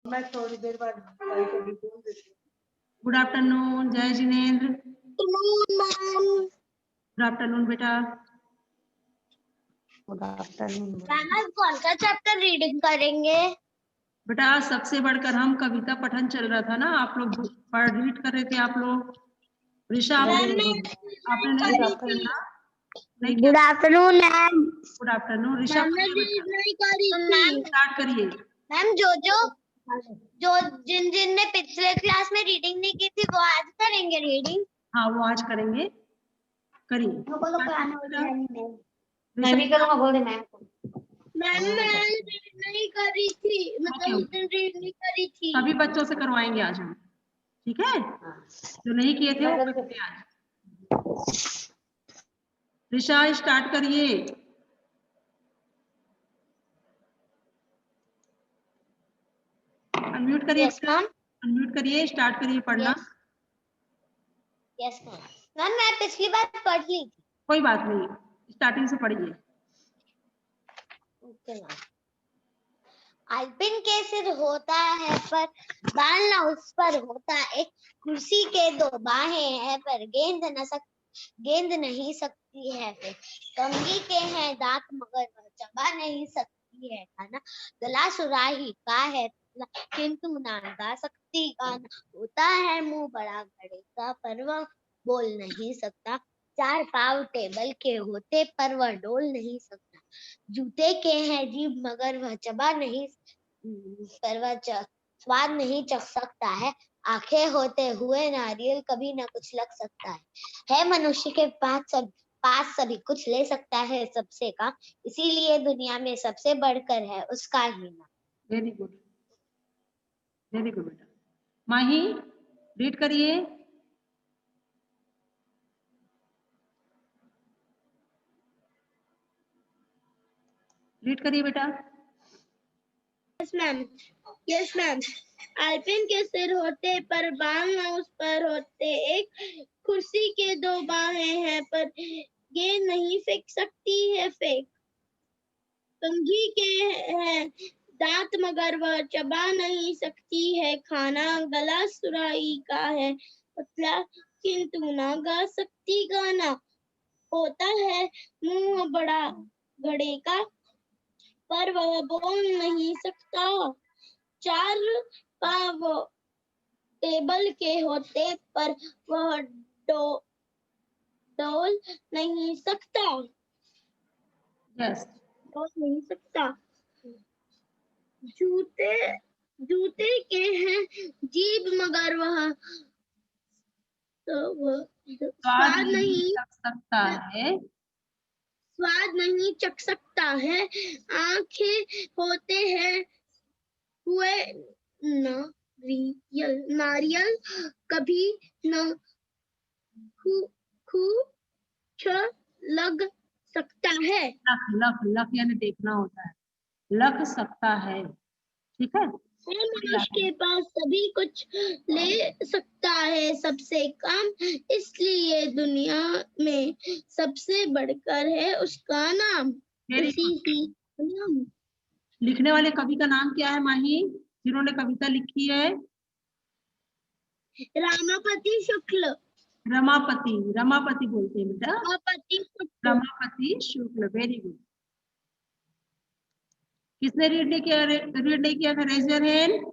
मैं थोड़ी देर बाद बोल देती हूँ। गुड आफ्टरनून जय जिनेन्द्र। गुड आफ्टरनून बेटा। Good afternoon. मैम कौन सा चैप्टर रीडिंग करेंगे? बेटा आज सबसे बढ़कर हम कविता पठन चल रहा था ना, आप लोग पढ़ रीड कर रहे थे आप लोग। ऋषा आपने नहीं good afternoon ma'am. Good afternoon Risha. नहीं करी थी। स्टार्ट करिए मैम जो जिन ने पिछले क्लास में रीडिंग नहीं की थी वो आज करेंगे रीडिंग। हाँ वो आज करेंगे, करिए। मैं भी करूँगा, बोल दे मैम को। मैम मैं नहीं करी थी, मतलब उस दिन रीड नहीं करी थी। सभी बच्चों से करवाएंगे आज हम, ठीक है? जो नहीं किए थे वो करते हैं आज। ऋषा स्टार्ट करिए। अनम्यूट करिए। Yes ma'am. अनम्यूट करिए, स्टार्ट करिए पढ़ना। Yes ma'am. मैम मैं पिछली बार पढ़ ली थी। कोई बात नहीं, स्टार्टिंग से पढ़िए। Okay ma'am. अल्पिन के सिर होता है पर बाल न उस पर होता, एक कुर्सी के दो बाहें हैं पर गेंद नहीं सकती है फिर, कंघी के हैं दांत मगर वह चबा नहीं सकती है खाना, गला सुराही का है किंतु ना गा सकती गाना, होता है मुंह बड़ा घड़े का पर वह बोल नहीं सकता, चार पाव टेबल के होते पर वह डोल नहीं सकता, जूते के हैं जीभ मगर वह चबा नहीं पर वह स्वाद नहीं चख सकता है, आंखें होते हुए नारियल कभी ना कुछ लग सकता है मनुष्य के पास सभी कुछ ले सकता है सबसे काम, इसीलिए दुनिया में सबसे बढ़कर है उसका ही नाम। वेरी गुड बेटा। माही रीड करिए। रीड करिए बेटा। Yes ma'am. अल्पिन के सिर होते पर बाल न उस पर होते, एक कुर्सी के दो बाहें हैं पर गेंद नहीं फेंक सकती है फेंक, कंघी के हैं दांत मगर वह चबा नहीं सकती है खाना, गला सुराही का है पतला किंतु ना गा सकती गाना, होता है मुंह बड़ा घड़े का पर वह बोल नहीं सकता, चार पाव टेबल के होते पर वह डोल नहीं सकता। यस। डोल नहीं सकता। जूते के हैं जीभ मगर वह स्वाद नहीं चख सकता है, स्वाद नहीं चख सकता है, आंखें होते हैं हुए नारियल कभी न लग सकता है। लख यानी देखना होता है, लग सकता है, ठीक है? मनुष्य के पास सभी कुछ ले सकता है सबसे कम, इसलिए दुनिया में सबसे बढ़कर है उसका नाम। लिखने वाले कवि का नाम क्या है माही, जिन्होंने कविता लिखी है? रमापति शुक्ल। रमापति बोलते हैं बेटा, रमापति शुक्ल। Very good. किसने रीड नहीं किया था? Raise your hand.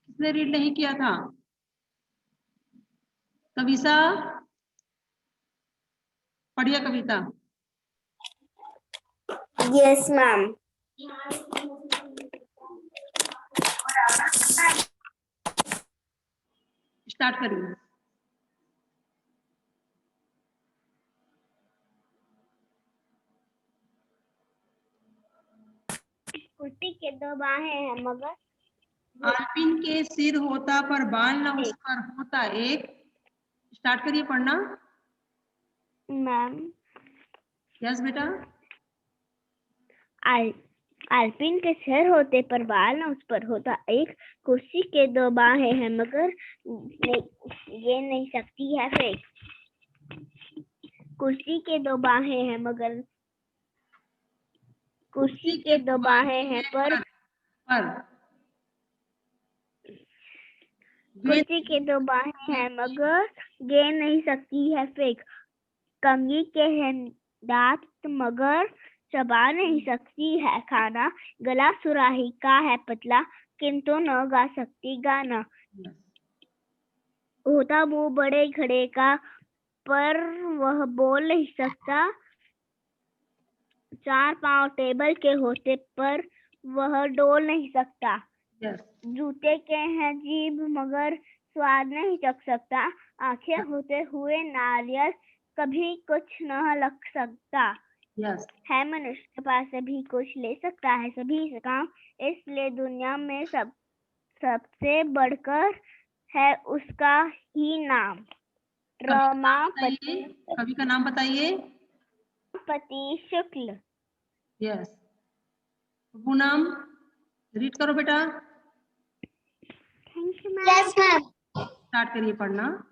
किसने रीड नहीं किया था? कविता पढ़िए कविता। Yes ma'am. स्टार्ट करिए। कुर्सी के दो बाहें हैं मगर अल्पिन के सिर होता पर बाल न उस पर होता एक। स्टार्ट करिए पढ़ना। मैम। यस बेटा। अल्पिन के सिर होते पर बाल न उस पर होता, एक कुर्सी के दो बाहें हैं मगर ये नहीं सकती है फेंक, कुर्सी के दो बाहें हैं मगर कुर्सी के दो बाहें हैं पर कुर्सी के दो बाहें हैं मगर गेंद नहीं सकती है फेंक। कंघी के हैं दांत मगर चबा नहीं सकती है खाना। गला सुराही का है पतला किंतु न गा सकती गाना। होता मुंह बड़े घड़े का पर वह बोल नहीं सकता। चार पांव टेबल के होते पर वह डोल नहीं सकता। जूते के हैं जीभ मगर स्वाद नहीं चख सकता। आंखें होते हुए नारियल कभी कुछ न लग सकता। है मनुष्य के पास सभी कुछ ले सकता है सभी से काम। इसलिए दुनिया में सबसे बढ़कर है उसका ही नाम। रमापति कवि का नाम बताइए। पति शुक्ल। यस, पूनम रीड करो बेटा। Thank you ma'am. Yes ma'am. Start करिए पढ़ना।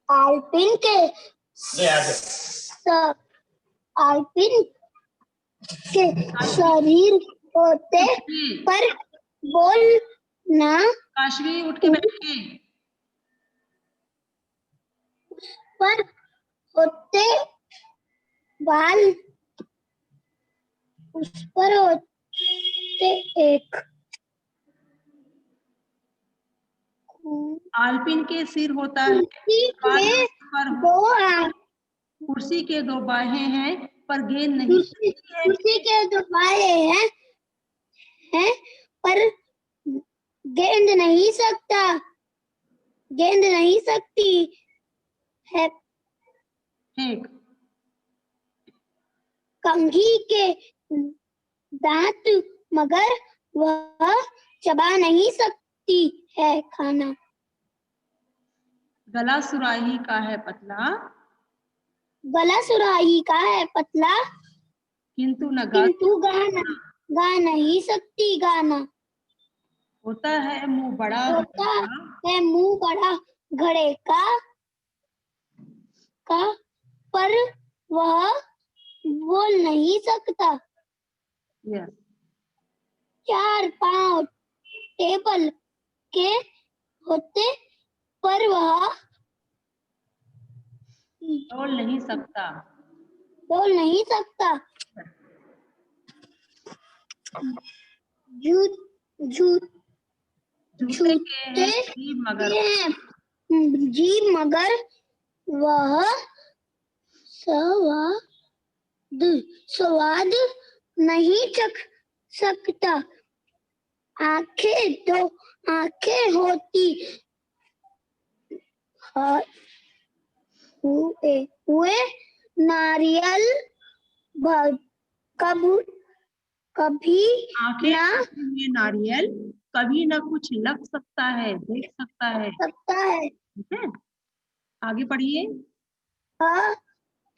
आलपिन के शरीर होते पर बोल ना। काशवी उठ के बैठिए। पर होते बाल उस पर होते एक। आलपिन के सिर होता है कुर्सी के दो बाहें हैं पर गेंद नहीं सकती है। कुर्सी के दो बाहें हैं पर गेंद नहीं सकती है फेंक। कंघी के दांत मगर वह चबा नहीं सकती है खाना। गला सुराही का है पतला किंतु गा नहीं सकती गाना। होता है मुंह बड़ा घड़े का पर वह बोल नहीं सकता। यस। चार पांव टेबल के होते पर वह डोल नहीं सकता। जूते के हैं जीभ मगर वह स्वाद नहीं चख सकता। आंखें होती हुए नारियल कभी नारियल कभी ना कुछ लग सकता है देख सकता है। ठीक है, आगे पढ़िए।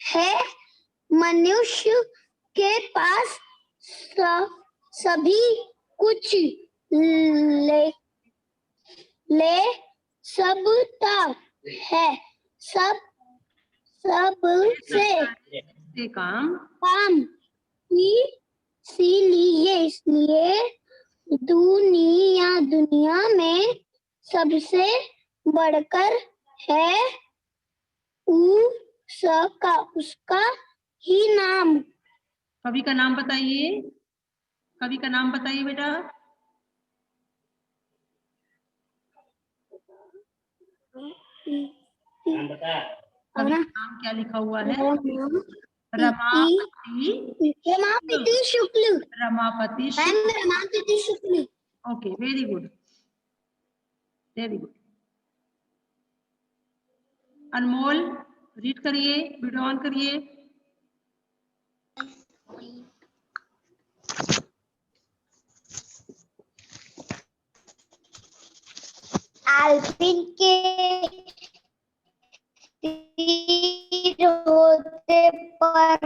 है मनुष्य के पास सभी कुछ ले सकता है सब से काम इसलिए दुनिया में सबसे बढ़कर है उसका ही नाम। कवि का नाम बताइए। बेटा। नाम क्या लिखा हुआ है? Ramapati Shukla. Okay, very good. Anmol read करिए, वीडियो ऑन करिए। आलपिन के सिर होते पर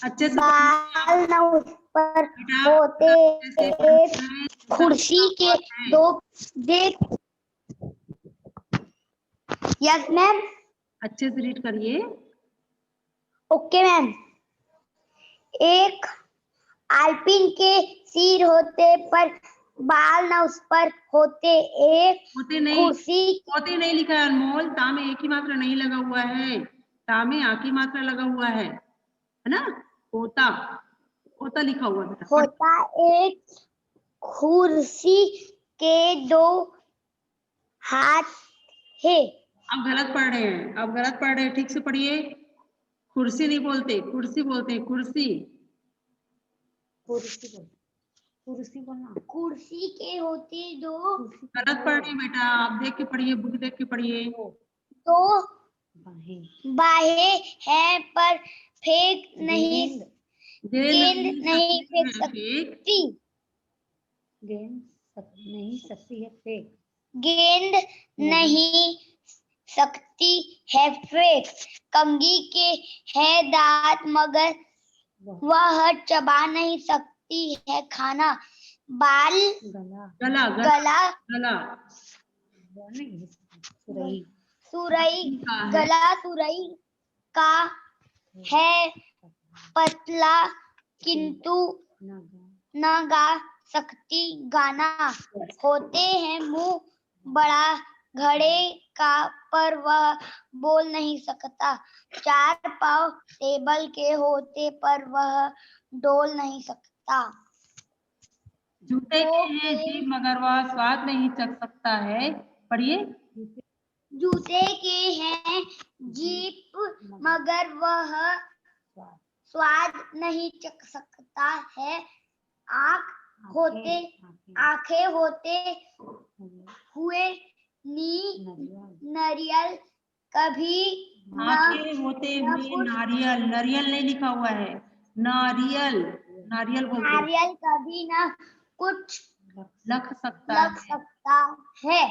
अच्छे से बाल न उस पर होते एक। कुर्सी के दो यस मैम। अच्छे से रीड करिए। Okay ma'am. एक आलपिन के सिर होते पर बाल न उस पर होते। एक होते नहीं, कुर्सी होते नहीं लिखा है अनमोल, ता में एक ही मात्रा नहीं लगा हुआ है, ता में आ की मात्रा लगा हुआ है ना। होता, होता लिखा हुआ है। होता। एक कुर्सी के दो हाथ है। अब गलत पढ़ रहे हैं, अब गलत पढ़ रहे हैं, ठीक से पढ़िए। कुर्सी नहीं बोलते, कुर्सी बोलते हैं, कुर्सी। कुर्सी बोल, कुर्सी बोलना। कुर्सी के होते दो। गलत पढ़ रहे हैं बेटा, आप देख के पढ़िए, बुक देख के पढ़िए। दो बाहें। बाहें हैं पर फेंक नहीं, गेंद नहीं फेंक सकती। गेंद नहीं सकती है फेंक। गेंद नहीं सकती है फेंक। कंघी के है दांत मगर वह चबा नहीं सकती है खाना। बाल गला। गला, गला गला। नहीं, सुरई। सुरई का है। गला सुरई का है पतला किंतु न गा सकती गाना। होते हैं मुंह बड़ा घड़े का पर वह बोल नहीं सकता। चार पांव टेबल के होते पर वह डोल नहीं सकता। जूते के हैं जीभ मगर वह स्वाद नहीं चख सकता है। पढ़िए। जूते के हैं जीभ मगर वह स्वाद नहीं चख सकता है। आँख होते आंखें होते हुए नारियल कभी आंखें होते हुए नारियल, नारियल नहीं लिखा हुआ है, नारियल, नारियल बोलते हैं। नारियल कभी न कुछ लग सकता लग सकता है।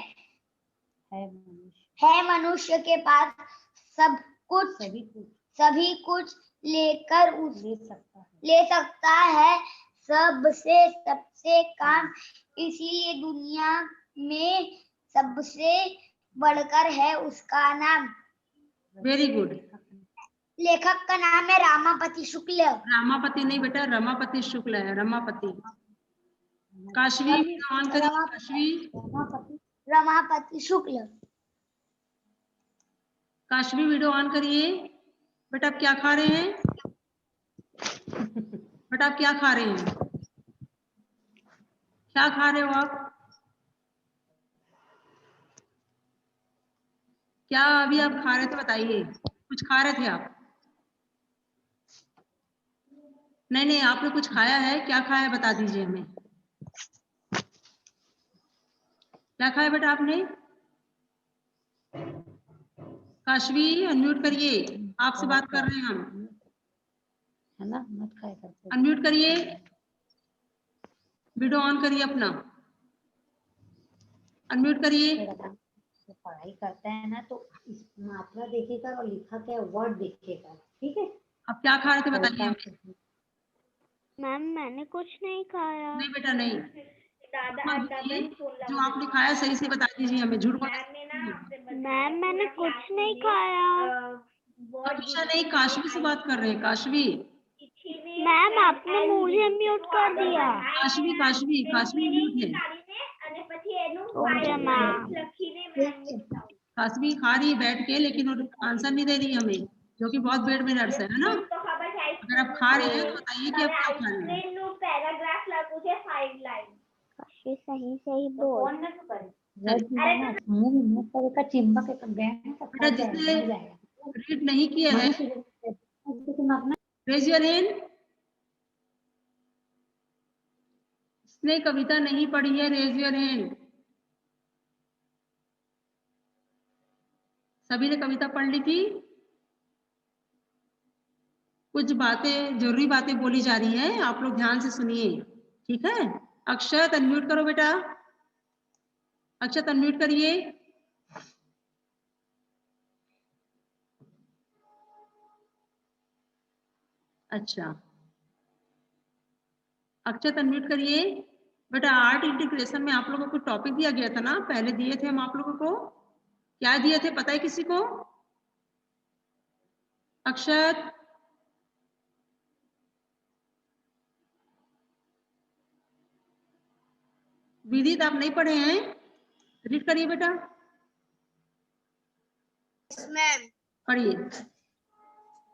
मनुष्य। है मनुष्य के पास सब कुछ सभी कुछ लेकर ले सकता है। सबसे सबसे काम इसीलिए दुनिया में सबसे बढ़कर है उसका नाम। Very good. लेखक का नाम है रामापति शुक्ल। रामापति नहीं बेटा, रमापति शुक्ल है, रमापति। काशवी ऑन करिए, काशवी। रमापति शुक्ल। काशवी वीडियो ऑन करिए। बेटा आप क्या खा रहे हैं? बेटा आप क्या खा रहे हैं? क्या खा रहे हो आप? क्या अभी आप खा रहे थे बताइए, कुछ खा रहे थे आप? नहीं नहीं, आपने कुछ खाया है, क्या खाया है बता दीजिए हमें। क्या खाया बेटा आपने? काशवी अनम्यूट करिए, आपसे बात कर रहे हैं हम, है ना, मत खाया करते। अनम्यूट करिए, वीडियो ऑन करिए अपना, अनम्यूट करिए। पढ़ाई करता है ना तो इस मात्रा देखेगा और लिखा क्या वर्ड देखेगा, ठीक है। अब क्या खा रहे थे बताइए हमें। मैम मैंने कुछ नहीं खाया। नहीं बेटा नहीं, जो आपने खाया सही से बता दीजिए हमें, झूठ बोल। मैम मैंने कुछ नहीं खाया। अमीशा नहीं, काशवी से बात कर रहे हैं, काशवी। मैम आपने मुझे म्यूट कर दिया। काशवी काशवी काशवी म्यूट है। Okay ma'am. काशवी खा रही है बैठ के, लेकिन वो आंसर नहीं दे रही हमें, जो कि बहुत बेड में नर्स है ना। अगर आप खा रहे हैं तो बताइए कि आप क्या खा रहे हैं। सही सही बोल। मुंह का चिंबक बेटा जिसने रीड नहीं किया है, रेज योर हैंड। जिसने कविता नहीं पढ़ी है, रेज योर हैंड। सभी ने कविता पढ़ ली थी। कुछ बातें, जरूरी बातें बोली जा रही हैं, आप लोग ध्यान से सुनिए, ठीक है। अक्षत अनम्यूट करो बेटा, अक्षत अनम्यूट करिए। अच्छा, अक्षत अनम्यूट करिए बेटा। आर्ट इंटीग्रेशन में आप लोगों को टॉपिक दिया गया था ना, पहले दिए थे हम आप लोगों को, क्या दिए थे पता है किसी को? अक्षत, विदित आप नहीं पढ़े हैं? रीड करिए बेटा, मैम। पढ़िए।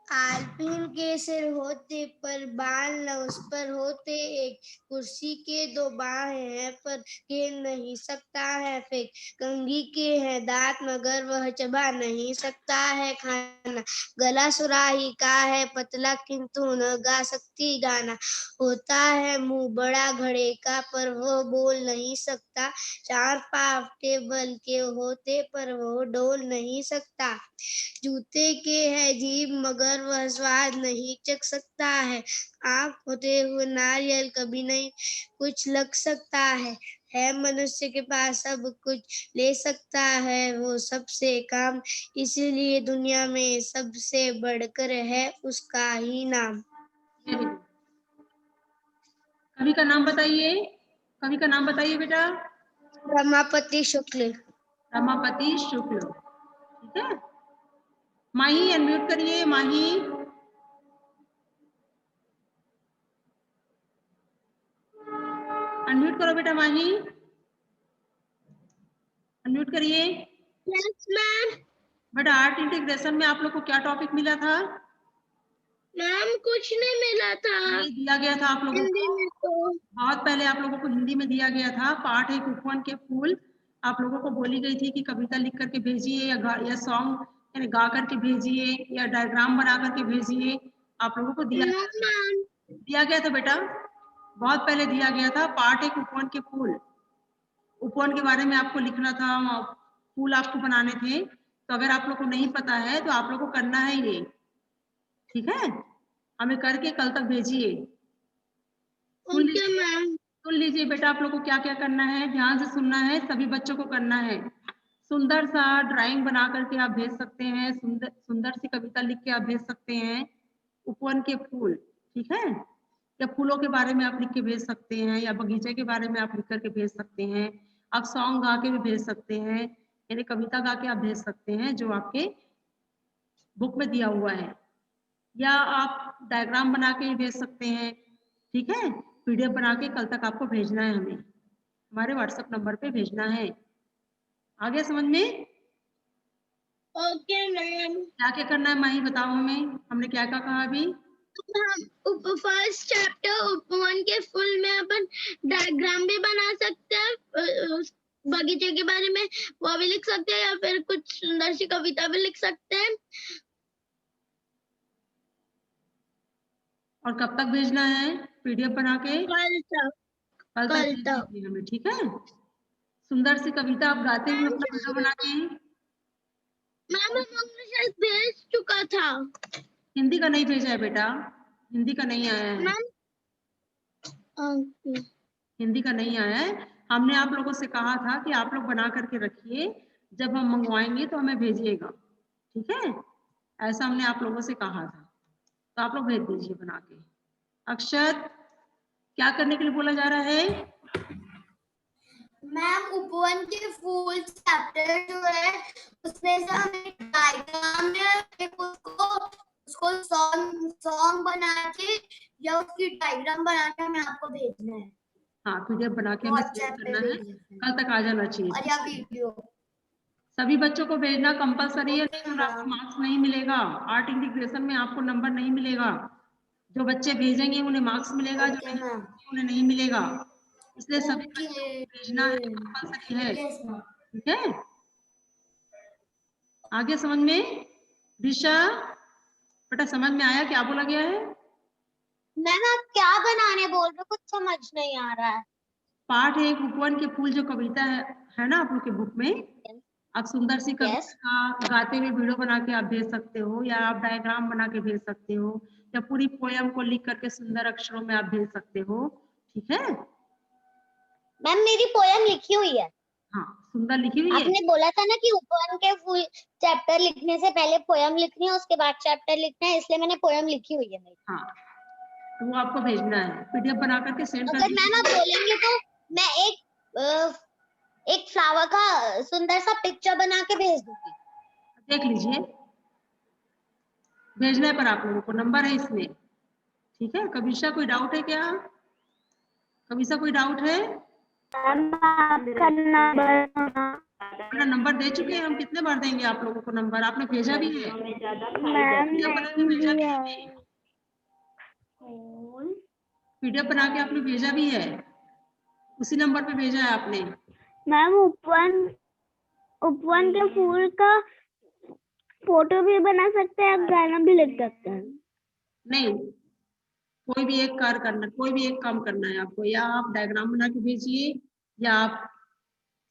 आलपीन के सिर होते पर बाल न उस पर होते एक, कुर्सी के दो बाहें हैं पर खेल नहीं सकता है फेंक, कंघी के हैं दांत मगर वह चबा नहीं सकता है खाना, गला सुराही का है पतला किंतु न गा सकती गाना, होता है मुंह बड़ा घड़े का पर वह बोल नहीं सकता, चार पांव टेबल के होते पर वह डोल नहीं सकता, जूते के है जीभ मगर वह स्वाद नहीं चख सकता है, आंख होते हुए नारियल कभी नहीं कुछ लग सकता है मनुष्य के पास सब कुछ ले सकता है वो सबसे काम, इसीलिए दुनिया में सबसे बढ़कर है उसका ही नाम। कवि का नाम बताइए, कवि का नाम बताइए बेटा। रमापति शुक्ल। रमापति शुक्ल, ठीक है। माही अनम्यूट करिए, माही। अनम्यूट करो बेटा माही, अनम्यूट करिए। Yes ma'am. बेटा आर्ट इंटीग्रेशन में आप लोग को क्या टॉपिक मिला था? मैम कुछ नहीं मिला था। नहीं दिया गया था आप लोगों हिंदी को, में तो बहुत पहले आप लोगों को हिंदी में दिया गया था। पाठ एक उपवन के फूल आप लोगों को बोली गई थी कि कविता लिख करके भेजिए या सॉन्ग यानी गा करके भेजिए या डायग्राम बना करके भेजिए। आप लोगों को दिया गया था बेटा, बहुत पहले दिया गया था। पाठ एक उपवन के फूल, उपवन के बारे में आपको लिखना था, फूल आपको बनाने थे। तो अगर आप लोग को नहीं पता है तो आप लोग को करना है ये, ठीक है। हमें करके कल तक भेजिए। सुन लीजिए बेटा, आप लोग को क्या क्या करना है, ध्यान से सुनना है, सभी बच्चों को करना है। सुंदर सा ड्राइंग बना करके आप भेज सकते हैं, सुंदर सुंदर सी कविता लिख के आप भेज सकते हैं। उपवन के फूल, ठीक है, या फूलों के बारे में आप लिख के भेज सकते हैं, या बगीचे के बारे में आप लिख करके भेज सकते हैं। आप सॉन्ग गा के भी भेज सकते हैं, यानी कविता गा के आप भेज सकते हैं जो आपके बुक में दिया हुआ है, या आप डायग्राम बना के ही भेज सकते हैं, ठीक है। पीडीएफ बना के कल तक आपको भेजना है, हमें हमारे व्हाट्सएप नंबर पे भेजना है। आ गया समझ में? Okay ma'am. क्या क्या करना है माही बताओ हमें, हमने क्या क्या कहा अभी? फर्स्ट चैप्टर उपवन के फूल में अपन डायग्राम भी बना सकते हैं, बगीचे के बारे में वो भी लिख सकते हैं, या फिर कुछ सुंदर सी कविता भी लिख सकते हैं। और कब तक भेजना है पीडीएफ बना के? कल तक। कल तक भेज दीजिए हमें, ठीक है। सुंदर सी कविता आप गाते हुए अपना वीडियो बना के। मैम शायद भेज चुका था। हिंदी का नहीं भेजा है बेटा, हिंदी का नहीं आया है, हिंदी का नहीं आया है। हमने आप लोगों से कहा था कि आप लोग बना करके रखिए, जब हम मंगवाएंगे तो हमें भेजिएगा, ठीक है। ऐसा हमने आप लोगों से कहा था, तो आप लोग भेज दीजिए बना के। अक्षत, क्या करने के लिए बोला जा रहा है? मैम उपवन के फूल चैप्टर जो है उसमें से हमें डायग्राम में उसको सॉन्ग बना के या उसकी डायग्राम बना के हमें आपको भेजना है। हाँ, पीडीएफ बना के हमें सेंड करना है, कल तक आ जाना चाहिए। और या वीडियो सभी बच्चों को भेजना कंपलसरी है, नहीं तो आपको मार्क्स नहीं मिलेगा। आर्ट इंटीग्रेशन में आपको नंबर नहीं मिलेगा। जो बच्चे भेजेंगे उन्हें मार्क्स मिलेगा, जो नहीं उन्हें नहीं मिलेगा। इसलिए सभी बच्चों को भेजना है, कंपलसरी है, ठीक है। आगे समझ में? दिशा बेटा समझ में आया क्या बोला गया है? मैम आप क्या बनाने बोल रहे हो, कुछ समझ नहीं आ रहा है। पाठ एक उपवन के फूल जो कविता है ना आप लोग के बुक में, आप सुंदर सी कविता गाते हुए वीडियो बना के आप भेज सकते हो, या आप डायग्राम बना के भेज सकते हो, या पूरी पोयम को लिख करके सुंदर अक्षरों में आप भेज सकते हो, ठीक है। मैम मेरी पोयम लिखी हुई है। हाँ सुंदर लिखी हुई है। आपने बोला था ना कि उपवन के फूल चैप्टर लिखने से पहले पोयम लिखनी है, उसके बाद चैप्टर लिखना है, इसलिए मैंने पोयम लिखी हुई है मेरी। हाँ तो वो आपको भेजना है, पीडीएफ बना करके सेंड कर अगर मैम आप बोलेंगे तो मैं एक एक फ्लावर का सुंदर सा पिक्चर बना के भेज दूंगी। देख लीजिए, भेजना है पर आप लोगों को नंबर है इसमें, ठीक है। कविशा कोई डाउट है क्या? कविशा कोई डाउट है? अपना नंबर दे चुके हैं हम, कितने बार देंगे आप लोगों को नंबर? आपने भेजा भी है, वीडियो बना के भेजा भी है, वीडियो बना के आपने भेजा भी है, उसी नंबर पे भेजा है आपने। मैम उपवन के फूल का फोटो भी बना सकते हैं, गाना भी लिख सकते हैं। नहीं, कोई भी एक कार्य करना, कोई भी एक काम करना है आपको, या आप डायग्राम बना के भेजिए, या आप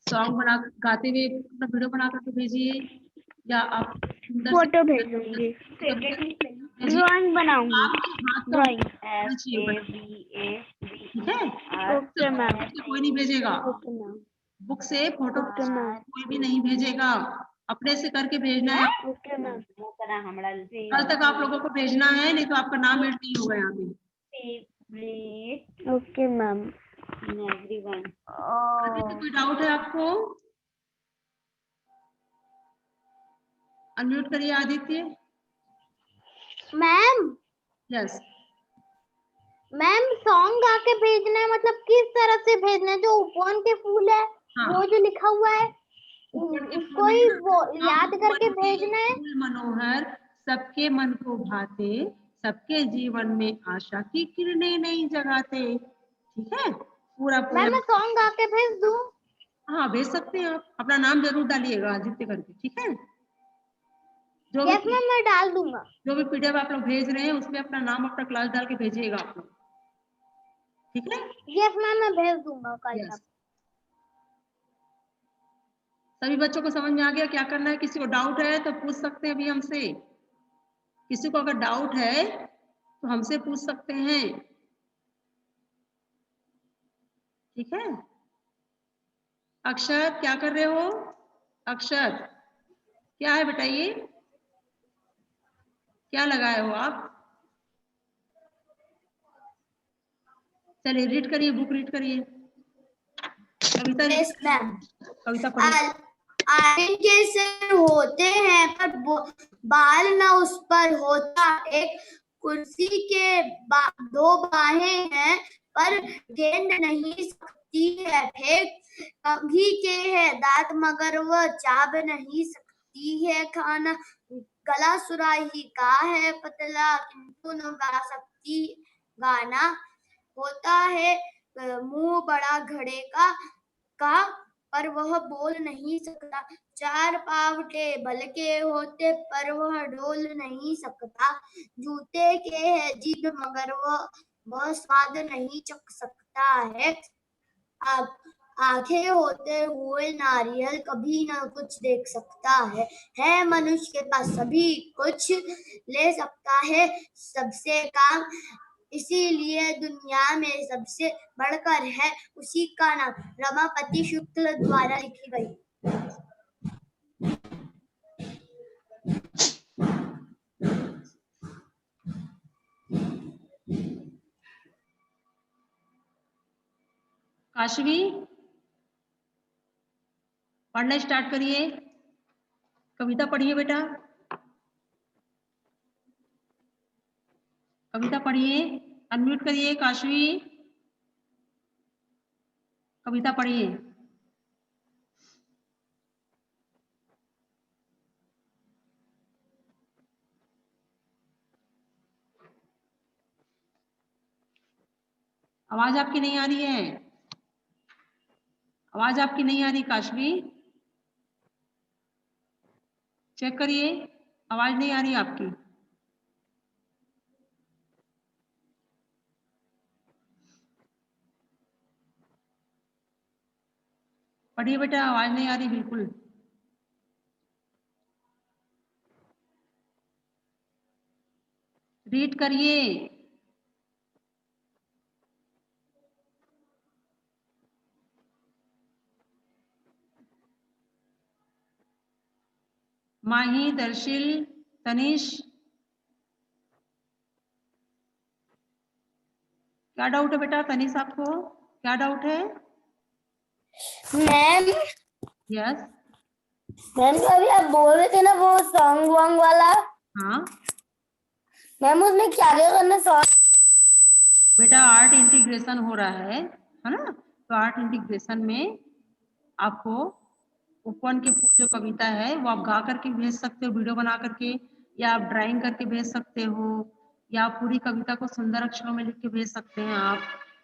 सॉन्ग बना गाते हुए अपना वीडियो बना करके भेजिए, या आप फोटो भेजूंगी, ड्राइंग बनाऊंगी, आपके हाथ का ड्राइंग। होना चाहिए बस, ठीक है। ओके मैम, कोई नहीं भेजेगा, ओके मैम, बुक से फोटो ओके मैम, कोई भी नहीं भेजेगा, अपने से करके भेजना है। Okay ma'am. कल तक आप लोगों को भेजना है, नहीं तो आपका नाम एड नहीं होगा यहाँ पे। Okay ma'am. कोई डाउट है आपको? अनम्यूट करिए Aditya. Ma'am yes, ma'am song गा के भेजना है, मतलब किस तरह से भेजना है? जो उपवन के फूल है हाँ। वो जो लिखा हुआ है उसको ही वो याद करके भेजना है। फूल मनोहर सबके मन को भाते, सबके जीवन में आशा की किरणें नहीं जगाते, ठीक है। पूरा मैम पूरा मैं सॉन्ग गा के भेज दूं? हाँ भेज सकते हैं आप, अपना नाम जरूर डालिएगा आदित्य करके, ठीक है। जो यस भी मैम मैं डाल दूंगा। जो भी पीडीएफ आप लोग भेज रहे हैं उसमें अपना नाम, अपना क्लास डाल के भेजिएगा आप लोग, ठीक है। यस मैम मैं भेज दूंगा कल यस, तक। सभी बच्चों को समझ में आ गया क्या करना है? किसी को डाउट है तो पूछ सकते हैं अभी हमसे, किसी को अगर डाउट है तो हमसे पूछ सकते हैं, ठीक है। अक्षर क्या कर रहे हो? अक्षर क्या है बताइए, क्या लगाए हो आप? चलिए रीड करिए, बुक रीड करिए, कविता रीड करिए, कविता पढ़िए। आर्यन जैसे होते हैं पर बाल न उस पर होता, एक कुर्सी के दो बाहें हैं पर गेंद नहीं सकती है, फेंक कभी के है दांत मगर वह चाब नहीं सकती है, खाना गला सुराही का है पतला किंतु न गा सकती गाना, होता है मुंह बड़ा घड़े का पर वह बोल नहीं सकता, चार पाव टेबल के होते पर वह डोल नहीं सकता, जूते के है जिद मगर वह स्वाद नहीं चख सकता है, आंखें होते हुए नारियल कभी न कुछ देख सकता है मनुष्य के पास सभी कुछ ले सकता है सबसे काम, इसीलिए दुनिया में सबसे बढ़कर है उसी का नाम, रमापति शुक्ल द्वारा लिखी गई। काशवी पढ़ना स्टार्ट करिए, कविता पढ़िए बेटा, कविता पढ़िए, अनम्यूट करिए काशवी, कविता पढ़िए। आवाज आपकी नहीं आ रही है, आवाज आपकी नहीं आ रही काशवी, चेक करिए, आवाज नहीं आ रही आपकी। पढ़िए बेटा, आवाज नहीं आ रही बिल्कुल। रीड करिए। माही, दर्शिल, तनिष, क्या डाउट है बेटा? तनिष आपको क्या डाउट है? Ma'am yes. मैम जो अभी आप बोल रहे थे ना वो सॉन्ग वॉन्ग वाला, हाँ मैम उसमें क्या क्या करना सॉन्ग? बेटा आर्ट इंटीग्रेशन हो रहा है ना। तो आर्ट इंटीग्रेशन में आपको उपवन के फूल जो कविता है वो आप गा करके भेज सकते हो, वीडियो बना करके, या आप ड्राइंग करके भेज सकते हो, या आप पूरी कविता को सुंदर अक्षरों में लिख के भेज सकते हैं आप,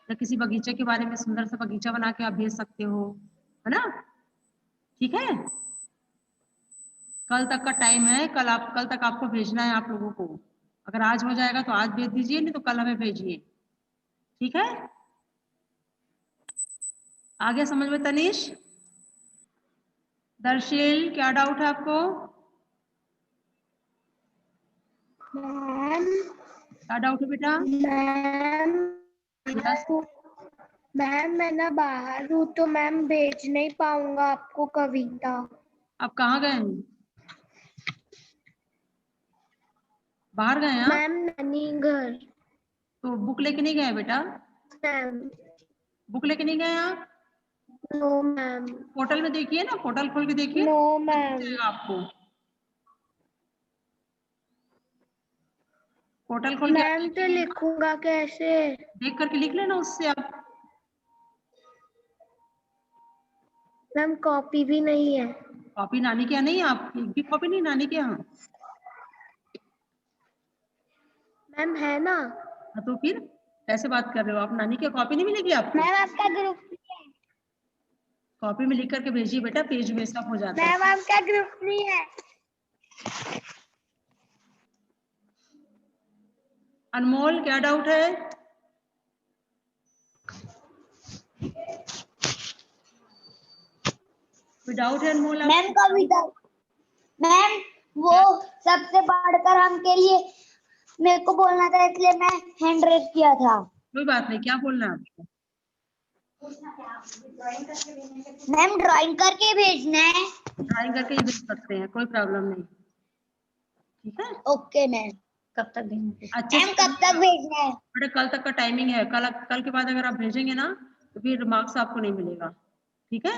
या किसी बगीचे के बारे में सुंदर सा बगीचा बना के आप भेज सकते हो, है ना। ठीक है, कल तक का टाइम है, कल तक आपको भेजना है आप लोगों को। अगर आज हो जाएगा तो आज भेज दीजिए, नहीं तो कल हमें भेजिए। ठीक है, आगे समझ में तनीश? दर्शील क्या डाउट है आपको? मैम क्या डाउट है बेटा? Ma'am yes. मैम मैं ना बाहर हूँ तो मैम भेज नहीं पाऊंगा आपको कविता। आप कहाँ गए हैं? बाहर गए हैं आप? मैम नानी घर। तो बुक लेके नहीं गए बेटा? मैम बुक लेके नहीं गए आप? No ma'am. पोर्टल में देखिए ना, पोर्टल खोल के देखिए, नो दिख मैम। जाएगा आपको। पोर्टल खोल के आप मैम तो देखिए, लिखूंगा कैसे? देख करके लिख लेना उससे आप। मैम कॉपी भी नहीं है। कॉपी नानी के यहाँ नहीं है? आप एक भी कॉपी नहीं नानी के यहाँ? मैम है ना। हाँ, तो फिर कैसे बात कर रहे हो आप? नानी की कॉपी नहीं मिलेगी आपको? मैम आपका ग्रुप, कॉपी में लिख करके भेजिए बेटा, पेज में सब हो जाता है। मैम आपका ग्रुप नहीं है। अनमोल क्या डाउट है? कोई डाउट है अनमोल? मैम कविता, मैम वो सबसे बढ़कर हम के लिए मेरे को बोलना था, इसलिए मैं हैंड रेज किया था। कोई बात नहीं, क्या बोलना है आपको? मैम ड्राइंग करके भेजना है। ड्राइंग करके ही भेज सकते हैं, कोई प्रॉब्लम नहीं। ठीक है, ओके मैम। कब तक देना है? अच्छे मैम से कब तक भेजना है? बेटा कल तक का टाइमिंग है। कल के बाद अगर आप भेजेंगे ना तो फिर मार्क्स आपको नहीं मिलेगा। ठीक है,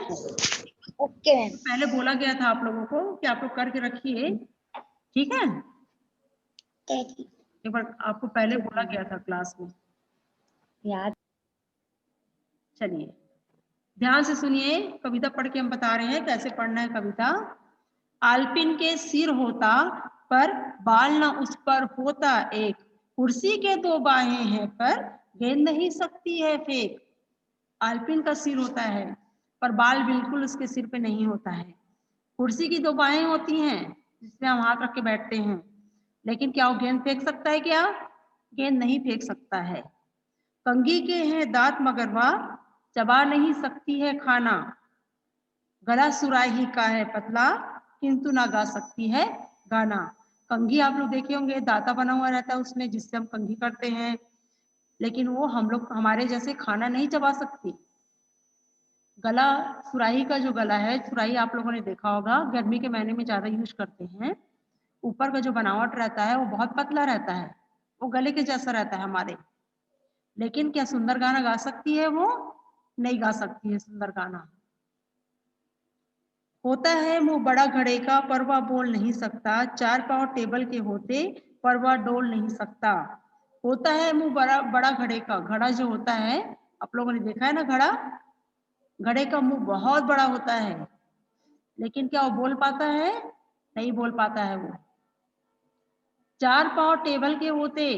ओके मैम। पहले बोला गया था आप लोगों को कि आप लोग करके रखिए। ठीक है, एक बार आपको पहले बोला गया था क्लास में। याद। चलिए ध्यान से सुनिए, कविता पढ़ के हम बता रहे हैं कैसे पढ़ना है कविता। आलपिन के सिर होता पर बाल न उस पर होता एक, कुर्सी के दो बाहें हैं पर गेंद नहीं सकती है फेंक। आलपिन का सिर होता है पर बाल बिल्कुल उसके सिर पे नहीं होता है। कुर्सी की दो बाहें होती हैं जिसमें हम हाथ रख के बैठते हैं, लेकिन क्या वो गेंद फेंक सकता है? क्या गेंद नहीं फेंक सकता है। कंघी के हैं दांत मगर वह चबा नहीं सकती है खाना, गला सुराही का है पतला किंतु ना गा सकती है गाना। कंघी आप लोग देखे होंगे, दाता बना हुआ रहता है उसमें, जिससे हम कंघी करते हैं, लेकिन वो हम लोग हमारे जैसे खाना नहीं चबा सकती। गला, सुराही का जो गला है, सुराही आप लोगों ने देखा होगा गर्मी के महीने में ज्यादा यूज करते हैं। ऊपर का जो बनावट रहता है वो बहुत पतला रहता है, वो गले के जैसा रहता है हमारे। लेकिन क्या सुंदर गाना गा सकती है वो? नहीं गा सकती है सुंदर गाना। होता है मुंह बड़ा घड़े का पर वह बोल नहीं सकता, चार पांव टेबल के होते पर वह डोल नहीं सकता। होता है मुंह बड़ा बड़ा घड़े का, घड़ा जो होता है आप लोगों ने देखा है ना घड़ा, घड़े का मुंह बहुत बड़ा होता है, लेकिन क्या वो बोल पाता है? नहीं बोल पाता है वो। चार पांव टेबल के होते,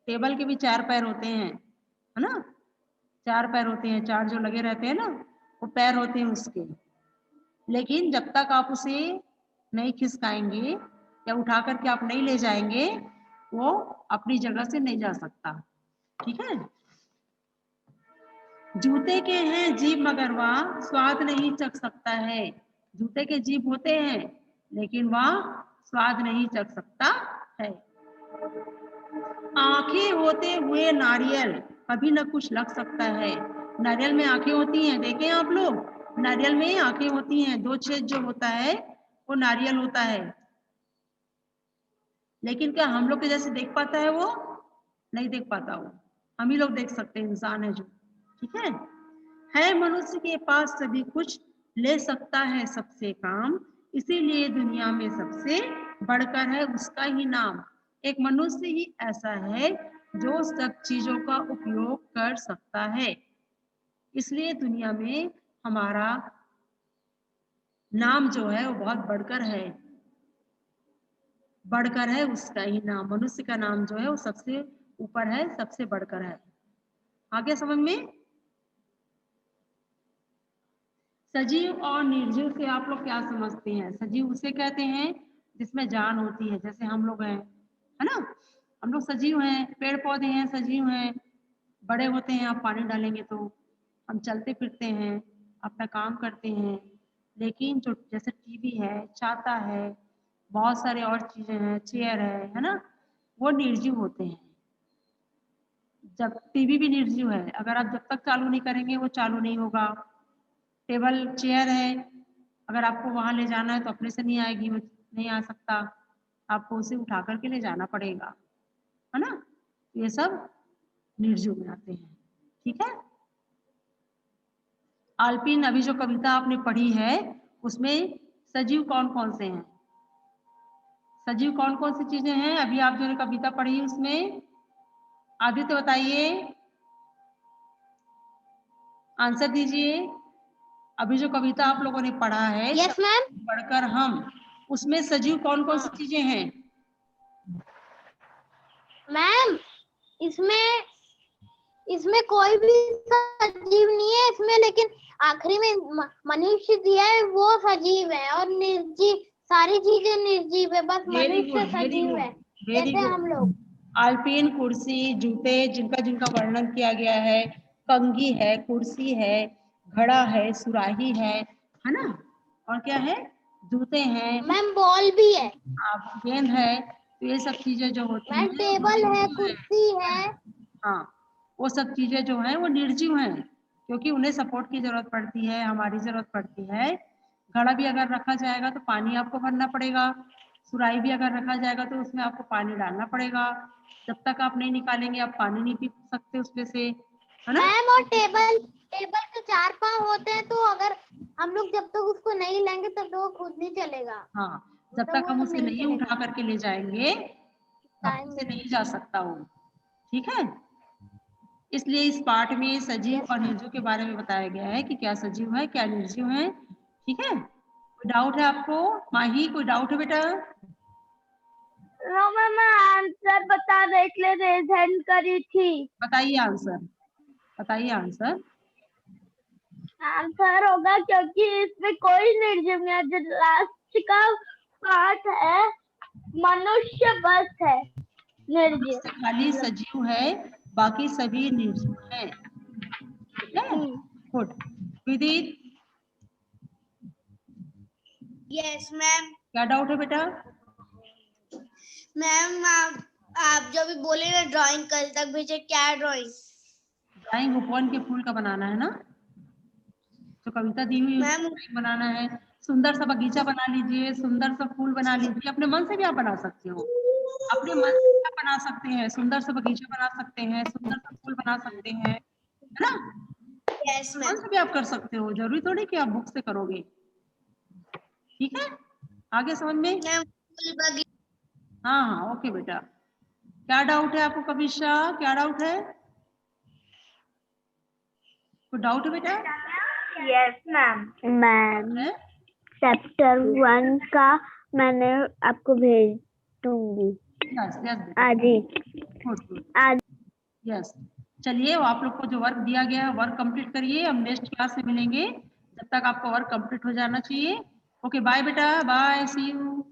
टेबल के भी चार पैर होते हैं, है ना, चार पैर होते हैं, चार जो लगे रहते हैं ना वो पैर होते हैं उसके, लेकिन जब तक आप उसे नहीं खिसकाएंगे या उठा करके आप नहीं ले जाएंगे वो अपनी जगह से नहीं जा सकता। ठीक है, जूते के हैं जीभ मगर वह स्वाद नहीं चख सकता है। जूते के जीभ होते हैं लेकिन वह स्वाद नहीं चख सकता है। आंखें होते हुए नारियल कभी न कुछ लग सकता है। नारियल में आंखें होती हैं, देखें आप लोग, नारियल में आंखें होती हैं, दो छेद जो होता है वो नारियल होता है, लेकिन क्या हम लोग के जैसे देख पाता है वो? नहीं देख पाता वो, हम ही लोग देख सकते हैं, इंसान है जो। ठीक है, है मनुष्य के पास सभी कुछ, ले सकता है सबसे काम, इसीलिए दुनिया में सबसे बढ़कर है उसका ही नाम। एक मनुष्य ही ऐसा है जो सब चीजों का उपयोग कर सकता है, इसलिए दुनिया में हमारा नाम जो है वो बहुत बढ़कर है, बढ़कर है उसका ही नाम। मनुष्य का नाम जो है वो सबसे ऊपर है, सबसे बढ़कर है। आगे समझ में? सजीव और निर्जीव से आप लोग क्या समझते हैं? सजीव उसे कहते हैं जिसमें जान होती है, जैसे हम लोग हैं, है ना? हम लोग सजीव हैं, पेड़ पौधे हैं, सजीव हैं, बड़े होते हैं, आप पानी डालेंगे तो हम चलते फिरते हैं, अपना काम करते हैं। लेकिन जो जैसे टीवी है, छाता है, बहुत सारे और चीजें हैं, चेयर है ना, वो निर्जीव होते हैं। जब टीवी भी निर्जीव है, अगर आप जब तक चालू नहीं करेंगे वो चालू नहीं होगा। टेबल चेयर है, अगर आपको वहां ले जाना है तो अपने से नहीं आएगी, वो नहीं आ सकता, आपको उसे उठा करके ले जाना पड़ेगा, है ना? ये सब निर्जीव में आते हैं, ठीक है। आल्पिन अभी जो कविता आपने पढ़ी है उसमें सजीव कौन कौन से हैं? सजीव कौन कौन सी चीजें हैं अभी आप जो कविता पढ़ी उसमें? आदित्य बताइए, आंसर दीजिए। अभी जो कविता आप लोगों ने पढ़ा है यस मैम। बढ़कर हम, उसमें सजीव कौन कौन सी चीजें हैं? मैम इसमें कोई भी सजीव नहीं है इसमें, लेकिन आखिरी में मनुष्य दिया है वो सजीव है, और निर्जीव सारी चीजें निर्जीव है, बस मनुष्य सजीव है जैसे हम लोग। आल्पिन कुर्सी, जूते जिनका जिनका वर्णन किया गया है, कंघी है, कुर्सी है, घड़ा है, सुराही है ना? और क्या है? जूते हैं, मैम बॉल भी है, गेंद है, तो ये सब चीजें जो होती हैं, टेबल है, कुर्सी है। हाँ, वो सब चीजें जो है वो निर्जीव हैं, क्योंकि उन्हें सपोर्ट की जरूरत पड़ती है, हमारी जरूरत पड़ती है। घड़ा भी अगर रखा जाएगा तो पानी आपको भरना पड़ेगा, सुराही भी अगर रखा जाएगा तो उसमें आपको पानी डालना पड़ेगा, जब तक आप नहीं निकालेंगे आप पानी नहीं पी सकते उसमें से, है ना? मैम और टेबल के 4 पाँव होते हैं, तो अगर हम लोग जब तक उसको नहीं लेंगे तब तक वो खुद नहीं चलेगा। हाँ, जब तक हम उसे नहीं उठा करके ले जाएंगे तब से नहीं जा सकता वो, ठीक है। इसलिए इस पाठ में सजीव और निर्जीव के बारे में बताया गया है कि क्या सजीव है क्या निर्जीव है, ठीक है। कोई डाउट है आपको? माही, कोई डाउट है बेटा? नो मैम, आंसर बता रहे इसलिए रेज हैंड करी थी। बताइए आंसर, बताइए आंसर। आंसर होगा क्योंकि इसमें कोई निर्जीव नहीं है, जो लास्ट का पार्ट है मनुष्य बस है निर्जीव, खाली सजीव है, बाकी सभी निर्जीव है, ठीक है। गुड। विदित, यस मैम। क्या डाउट है बेटा? मैम आप जो भी बोले ना ड्राइंग कल तक भेजे, क्या ड्राइंग? ड्राइंग उपवन के फूल का बनाना है ना, जो कविता दी हुई है उसको बनाना है। सुंदर सा बगीचा बना लीजिए, सुंदर सा फूल बना लीजिए, अपने मन से भी आप बना सकते हो, अपने मन से भी आप बना सकते हैं, सुंदर सा बगीचा बना सकते हैं, सुंदर सा फूल बना सकते हैं, है ना? Yes ma'am. मन से भी आप कर सकते हो, जरूरी थोड़ी कि आप बुक से करोगे, ठीक है। आगे समझ में? हाँ हाँ, ओके बेटा। क्या डाउट है आपको कविशा, क्या डाउट है? कोई डाउट है बेटा? Yes ma'am. मैम चैप्टर 1 का मैंने आपको भेज दूंगी आज ही। आज। यस, चलिए आप लोग को जो वर्क दिया गया है वर्क कंप्लीट करिए, हम नेक्स्ट क्लास में मिलेंगे, जब तक आपका वर्क कंप्लीट हो जाना चाहिए। ओके बाय बेटा, बाय, सी यू।